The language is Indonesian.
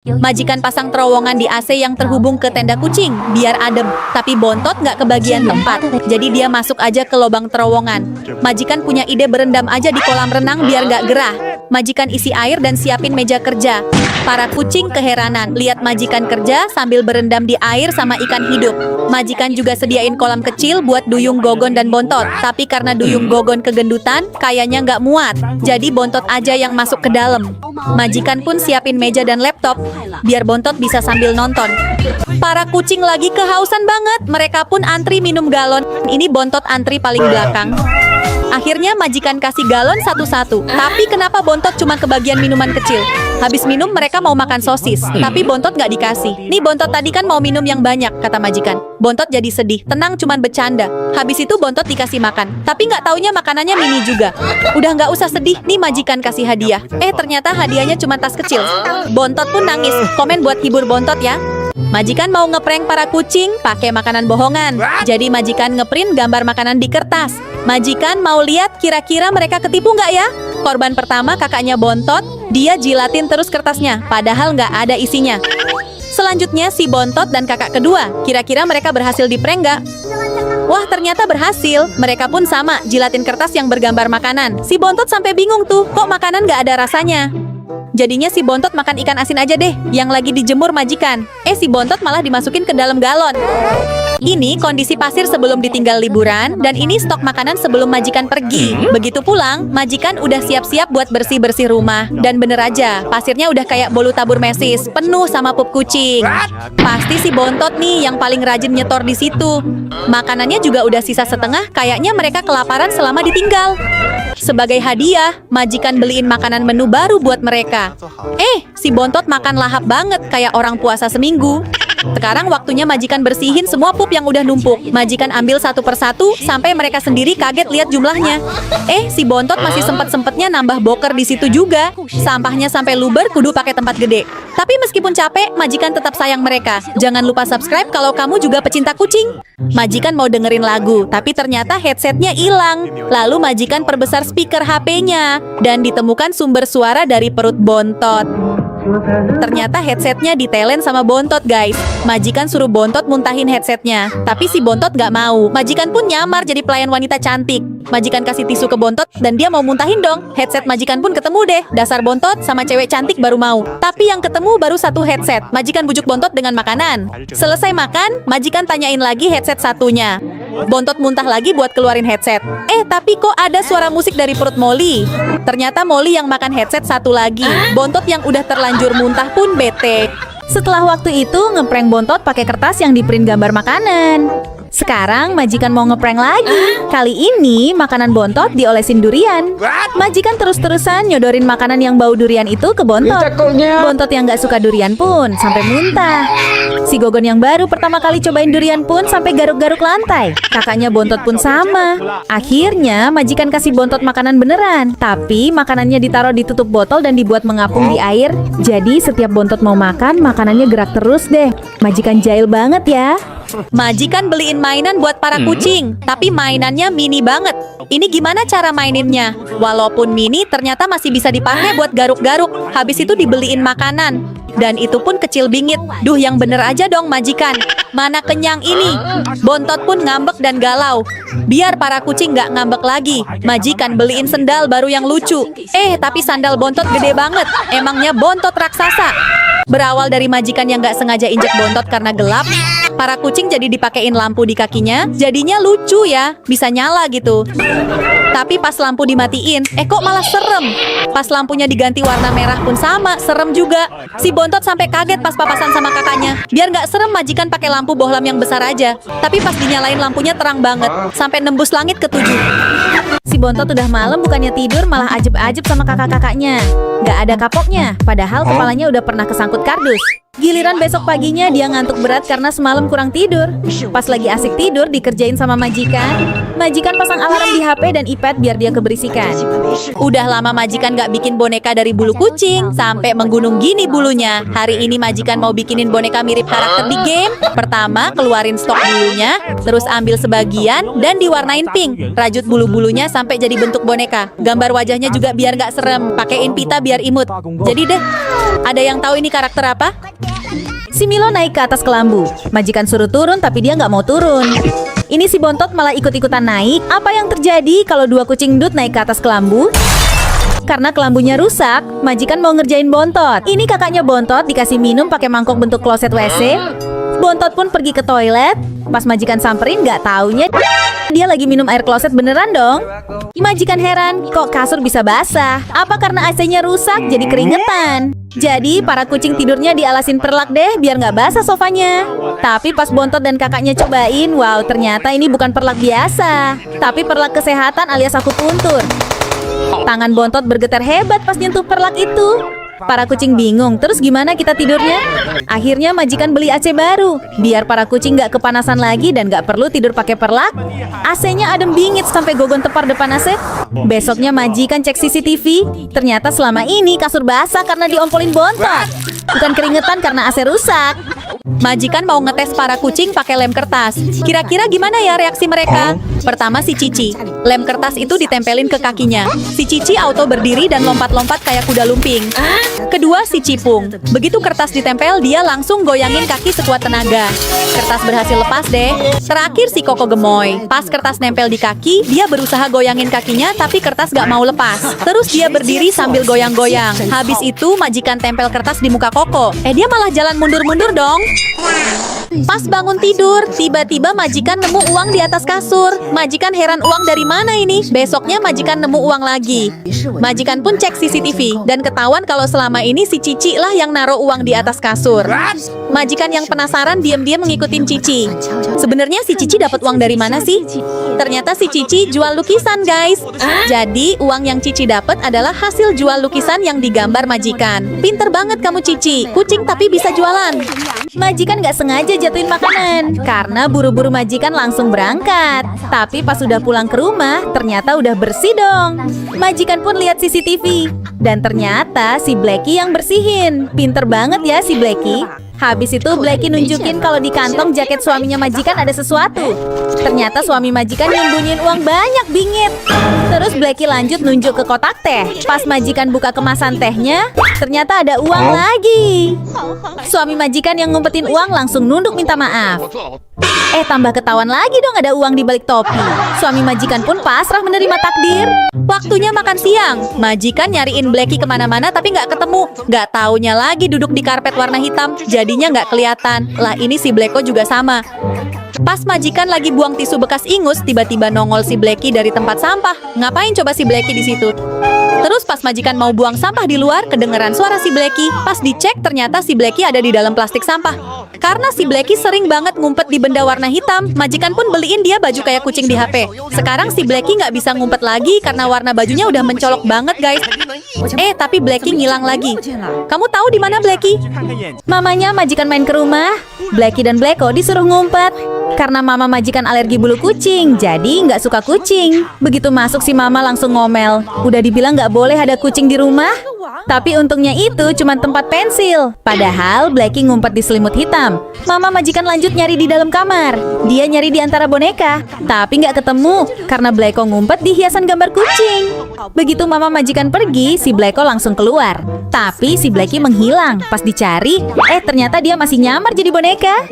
Majikan pasang terowongan di AC yang terhubung ke tenda kucing, biar adem. Tapi Bontot nggak kebagian tempat, jadi dia masuk aja ke lubang terowongan. Majikan punya ide berendam aja di kolam renang biar nggak gerah. Majikan isi air dan siapin meja kerja. Para kucing keheranan, lihat majikan kerja sambil berendam di air sama ikan hidup. Majikan juga sediain kolam kecil buat Duyung, Gogon, dan Bontot. Tapi karena Duyung Gogon kegendutan, kayaknya nggak muat. Jadi Bontot aja yang masuk ke dalam. Majikan pun siapin meja dan laptop, biar Bontot bisa sambil nonton. Para kucing lagi kehausan banget. Mereka pun antri minum galon. Ini Bontot antri paling belakang. Akhirnya majikan kasih galon satu-satu. Tapi kenapa Bontot cuma kebagian minuman kecil? Habis minum mereka mau makan sosis, tapi Bontot nggak dikasih. Nih Bontot tadi kan mau minum yang banyak, kata majikan. Bontot jadi sedih. Tenang, cuman bercanda. Habis itu Bontot dikasih makan. Tapi nggak taunya makanannya mini juga. Udah nggak usah sedih, nih majikan kasih hadiah. Ternyata hadiahnya cuma tas kecil. Bontot pun nangis. Komen buat hibur Bontot ya. Majikan mau ngeprank para kucing pakai makanan bohongan. Jadi majikan ngeprint gambar makanan di kertas. Majikan mau lihat kira-kira mereka ketipu nggak ya? Korban pertama kakaknya Bontot, dia jilatin terus kertasnya, padahal nggak ada isinya. Selanjutnya si Bontot dan kakak kedua, kira-kira mereka berhasil diprank nggak? Wah, ternyata berhasil. Mereka pun sama, jilatin kertas yang bergambar makanan. Si Bontot sampai bingung tuh, kok makanan nggak ada rasanya? Jadinya si Bontot makan ikan asin aja deh, yang lagi dijemur majikan. Si Bontot malah dimasukin ke dalam galon. Ini kondisi pasir sebelum ditinggal liburan, dan ini stok makanan sebelum majikan pergi. Begitu pulang, majikan udah siap-siap buat bersih-bersih rumah. Dan bener aja, pasirnya udah kayak bolu tabur mesis, penuh sama pup kucing. Pasti si Bontot nih yang paling rajin nyetor di situ. Makanannya juga udah sisa setengah, kayaknya mereka kelaparan selama ditinggal. Sebagai hadiah, majikan beliin makanan menu baru buat mereka. Si Bontot makan lahap banget kayak orang puasa seminggu. Sekarang waktunya majikan bersihin semua pup yang udah numpuk. Majikan ambil satu persatu sampai mereka sendiri kaget lihat jumlahnya. Si Bontot masih sempet-sempetnya nambah boker di situ juga. Sampahnya sampai luber, kudu pakai tempat gede. Tapi meskipun capek, majikan tetap sayang mereka. Jangan lupa subscribe kalau kamu juga pecinta kucing. Majikan mau dengerin lagu, tapi ternyata headsetnya hilang. Lalu majikan perbesar speaker HP-nya dan ditemukan sumber suara dari perut Bontot. Ternyata headsetnya ditelen sama Bontot, guys. Majikan suruh Bontot muntahin headsetnya, tapi si Bontot gak mau. Majikan pun nyamar jadi pelayan wanita cantik. Majikan kasih tisu ke Bontot dan dia mau muntahin dong. Headset majikan pun ketemu deh. Dasar Bontot sama cewek cantik baru mau. Tapi yang ketemu baru satu headset. Majikan bujuk Bontot dengan makanan. Selesai makan, majikan tanyain lagi headset satunya. Bontot muntah lagi buat keluarin headset. Tapi kok ada suara musik dari perut Molly? Ternyata Molly yang makan headset satu lagi. Bontot yang udah terlanjur muntah pun bete. Setelah waktu itu ngeprank Bontot pakai kertas yang diprint gambar makanan. Sekarang majikan mau ngeprank lagi. Kali ini makanan Bontot diolesin durian. Majikan terus-terusan nyodorin makanan yang bau durian itu ke Bontot. Bontot yang gak suka durian pun sampai muntah. Si Gogon yang baru pertama kali cobain durian pun sampai garuk-garuk lantai. Kakaknya Bontot pun sama. Akhirnya majikan kasih Bontot makanan beneran. Tapi makanannya ditaruh di tutup botol dan dibuat mengapung di air. Jadi setiap Bontot mau makan, makanannya gerak terus deh. Majikan jahil banget ya. Majikan beliin mainan buat para kucing, tapi mainannya mini banget. Ini gimana cara maininnya? Walaupun mini, ternyata masih bisa dipakai buat garuk-garuk. Habis itu dibeliin makanan. Dan itu pun kecil bingit. Duh, yang bener aja dong majikan. Mana kenyang ini? Bontot pun ngambek dan galau. Biar para kucing gak ngambek lagi, majikan beliin sendal baru yang lucu. Tapi sandal Bontot gede banget. Emangnya Bontot raksasa? Berawal dari majikan yang gak sengaja injek Bontot karena gelap, para kucing jadi dipakein lampu di kakinya. Jadinya lucu ya, bisa nyala gitu. Tapi pas lampu dimatiin, kok malah serem. Pas lampunya diganti warna merah pun sama, serem juga. Si Bontot sampai kaget pas papasan sama kakaknya. Biar nggak serem, majikan pakai lampu bohlam yang besar aja. Tapi pas dinyalain lampunya terang banget, sampai nembus langit ke-7. Si Bontot udah malam bukannya tidur, malah ajeb-ajeb sama kakak-kakaknya. Nggak ada kapoknya, padahal kepalanya udah pernah kesangkut kardus. Giliran besok paginya dia ngantuk berat karena semalam kurang tidur. Pas lagi asik tidur dikerjain sama majikan. Majikan pasang alarm di HP dan iPad biar dia keberisikan. Udah lama majikan gak bikin boneka dari bulu kucing, sampai menggunung gini bulunya. Hari ini majikan mau bikinin boneka mirip karakter di game. Pertama keluarin stok bulunya, terus ambil sebagian dan diwarnain pink. Rajut bulu-bulunya sampai jadi bentuk boneka. Gambar wajahnya juga biar gak serem, pakein pita biar imut. Jadi deh, ada yang tahu ini karakter apa? Si Milo naik ke atas kelambu. Majikan suruh turun tapi dia nggak mau turun. Ini si Bontot malah ikut-ikutan naik. Apa yang terjadi kalau dua kucing Dut naik ke atas kelambu? Karena kelambunya rusak, majikan mau ngerjain Bontot. Ini kakaknya Bontot dikasih minum pakai mangkok bentuk kloset WC. Bontot pun pergi ke toilet. Pas majikan samperin nggak taunya dia lagi minum air kloset beneran dong. Majikan heran, kok kasur bisa basah? Apa karena AC-nya rusak jadi keringetan? Jadi para kucing tidurnya dialasin perlak deh biar nggak basah sofanya. Tapi pas Bontot dan kakaknya cobain, wow ternyata ini bukan perlak biasa, tapi perlak kesehatan alias akupuntur. Tangan Bontot bergetar hebat pas nyentuh perlak itu. Para kucing bingung, terus gimana kita tidurnya? Akhirnya majikan beli AC baru, biar para kucing nggak kepanasan lagi dan nggak perlu tidur pakai perlak. AC-nya adem bingit sampai gogon tepar depan AC. Besoknya majikan cek CCTV, ternyata selama ini kasur basah karena diompolin Bontot, bukan keringetan karena AC rusak. Majikan mau ngetes para kucing pakai lem kertas. Kira-kira gimana ya reaksi mereka? Pertama si Cici. Lem kertas itu ditempelin ke kakinya. Si Cici auto berdiri dan lompat-lompat kayak kuda lumping. Kedua si Cipung. Begitu kertas ditempel, dia langsung goyangin kaki sekuat tenaga. Kertas berhasil lepas deh. Terakhir si Koko Gemoy. Pas kertas nempel di kaki, dia berusaha goyangin kakinya tapi kertas gak mau lepas. Terus dia berdiri sambil goyang-goyang. Habis itu majikan tempel kertas di muka Koko. Dia malah jalan mundur-mundur dong. Pas bangun tidur, tiba-tiba majikan nemu uang di atas kasur. Majikan heran, uang dari mana ini? Besoknya majikan nemu uang lagi. Majikan pun cek CCTV dan ketahuan kalau selama ini si Cici lah yang naruh uang di atas kasur. Majikan yang penasaran diam-diam mengikutin Cici. Sebenarnya si Cici dapat uang dari mana sih? Ternyata si Cici jual lukisan, guys. Jadi uang yang Cici dapat adalah hasil jual lukisan yang digambar majikan. Pinter banget kamu Cici, kucing tapi bisa jualan. Majikan nggak sengaja jatuhin makanan karena buru-buru majikan langsung berangkat. Tapi pas sudah pulang ke rumah, ternyata udah bersih dong. Majikan pun lihat CCTV dan ternyata si Blacky yang bersihin. Pinter banget ya si Blacky. Habis itu Blacky nunjukin kalau di kantong jaket suaminya majikan ada sesuatu. Ternyata suami majikan nyembunyiin uang banyak bingit. Terus Blacky lanjut nunjuk ke kotak teh. Pas majikan buka kemasan tehnya, ternyata ada uang lagi. Suami majikan yang ngumpetin uang langsung nunduk minta maaf. Tambah ketahuan lagi dong ada uang di balik topi. Suami majikan pun pasrah menerima takdir. Waktunya makan siang. Majikan nyariin Blacky kemana-mana tapi nggak ketemu. Nggak taunya lagi duduk di karpet warna hitam. Jadinya nggak kelihatan. Lah ini si Blacko juga sama. Pas majikan lagi buang tisu bekas ingus, tiba-tiba nongol si Blacky dari tempat sampah. Ngapain coba si Blacky di situ? Terus pas majikan mau buang sampah di luar, kedengeran suara si Blacky. Pas dicek ternyata si Blacky ada di dalam plastik sampah. Karena si Blacky sering banget ngumpet di benda warna hitam, majikan pun beliin dia baju kayak kucing di HP. Sekarang si Blacky nggak bisa ngumpet lagi karena warna bajunya udah mencolok banget, guys. Tapi Blacky ngilang lagi. Kamu tahu di mana Blacky? Mamanya majikan main ke rumah. Blacky dan Blacko disuruh ngumpet. Karena mama majikan alergi bulu kucing, jadi nggak suka kucing. Begitu masuk si mama langsung ngomel. Udah dibilang nggak boleh ada kucing di rumah. Tapi untungnya itu cuma tempat pensil. Padahal Blacky ngumpet di selimut hitam. Mama majikan lanjut nyari di dalam kamar. Dia nyari di antara boneka, tapi nggak ketemu karena Blacko ngumpet di hiasan gambar kucing. Begitu mama majikan pergi, si Blacko langsung keluar. Tapi si Blacky menghilang. Pas dicari, ternyata dia masih nyamar jadi boneka.